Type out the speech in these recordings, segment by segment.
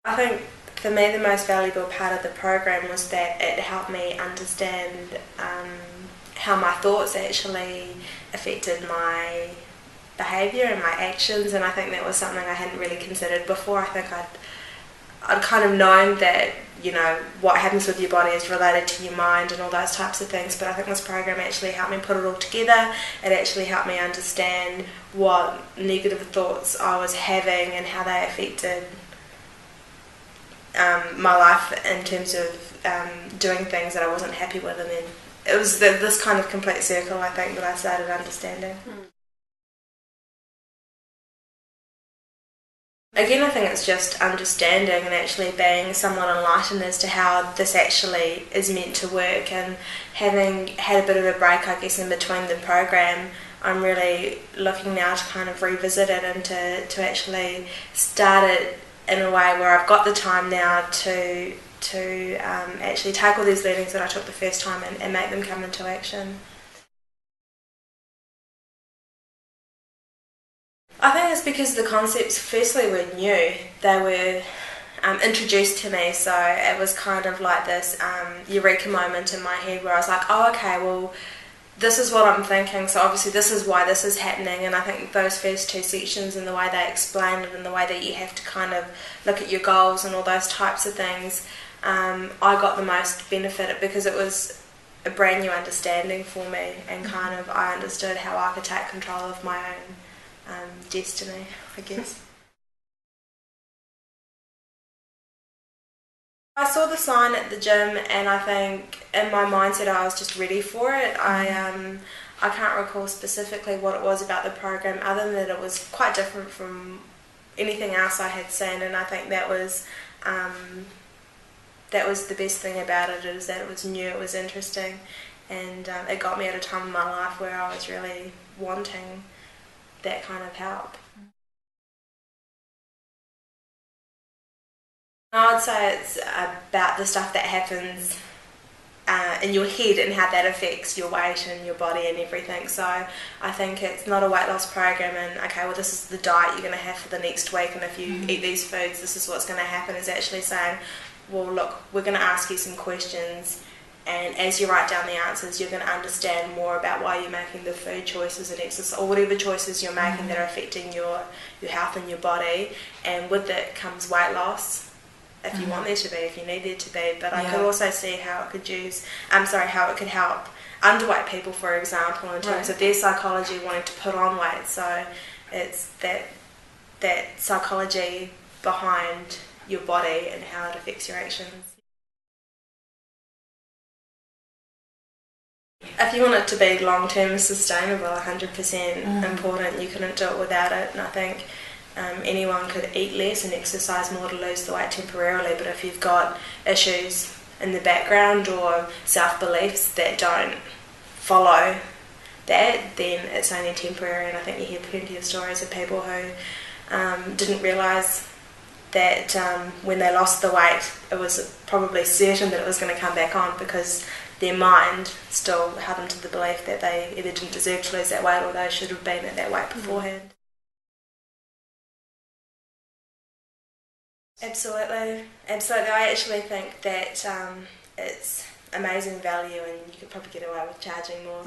I think for me the most valuable part of the program was that it helped me understand how my thoughts actually affected my behaviour and my actions, and I think that was something I hadn't really considered before. I think I'd kind of known that, you know, what happens with your body is related to your mind and all those types of things, but I think this program actually helped me put it all together. It actually helped me understand what negative thoughts I was having and how they affected my life in terms of doing things that I wasn't happy with, and then it was this kind of complete circle, I think, that I started understanding. Again, I think it's just understanding and actually being somewhat enlightened as to how this actually is meant to work, and having had a bit of a break, I guess, in between the program, I'm really looking now to kind of revisit it and to actually start it in a way where I've got the time now to actually take all these learnings that I took the first time and make them come into action. I think it's because the concepts firstly were new. They were introduced to me, so it was kind of like this eureka moment in my head where I was like, oh, okay, well, this is what I'm thinking, so obviously this is why this is happening. And I think those first two sections and the way they explain it and the way that you have to kind of look at your goals and all those types of things, I got the most benefit because it was a brand new understanding for me, and kind of I understood how I could take control of my own destiny, I guess. I saw the sign at the gym, and I think in my mindset I was just ready for it. I can't recall specifically what it was about the program other than that it was quite different from anything else I had seen, and I think that was the best thing about it, is that it was new, it was interesting, and it got me at a time in my life where I was really wanting that kind of help. I would say it's about the stuff that happens in your head and how that affects your weight and your body and everything. So I think it's not a weight loss program and, okay, well, this is the diet you're going to have for the next week, and if you eat these foods, this is what's going to happen. It's actually saying, well, look, we're going to ask you some questions, and as you write down the answers, you're going to understand more about why you're making the food choices and exercise, or whatever choices you're making that are affecting your health and your body. And with that comes weight loss, if you want there to be, if you need there to be. But I could also see how it could how it could help underweight people, for example, in terms of their psychology wanting to put on weight. So it's that psychology behind your body and how it affects your actions. If you want it to be long-term sustainable, 100% important, you couldn't do it without it. And I think anyone could eat less and exercise more to lose the weight temporarily, but if you've got issues in the background or self-beliefs that don't follow that, then it's only temporary. And I think you hear plenty of stories of people who didn't realise that when they lost the weight, it was probably certain that it was going to come back on, because their mind still held them to the belief that they either didn't deserve to lose that weight or they should have been at that weight beforehand. Absolutely, absolutely. I actually think that it's amazing value, and you could probably get away with charging more.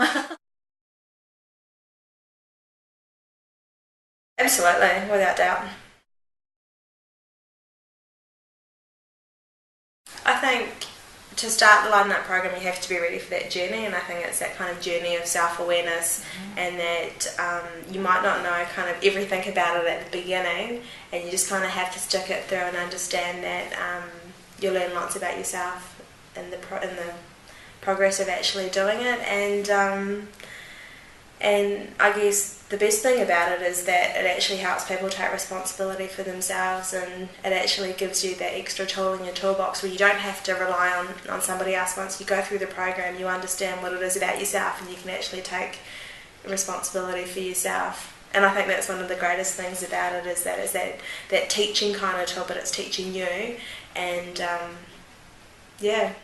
Absolutely, without doubt. I think to start the LightenUp program, you have to be ready for that journey, and I think it's that kind of journey of self-awareness, and that you might not know kind of everything about it at the beginning, and you just kind of have to stick it through and understand that you'll learn lots about yourself in the progress of actually doing it. And I guess the best thing about it is that it actually helps people take responsibility for themselves, and it actually gives you that extra tool in your toolbox where you don't have to rely on somebody else. Once you go through the program, you understand what it is about yourself, and you can actually take responsibility for yourself. And I think that's one of the greatest things about it, is that teaching kind of tool, but it's teaching you. And yeah.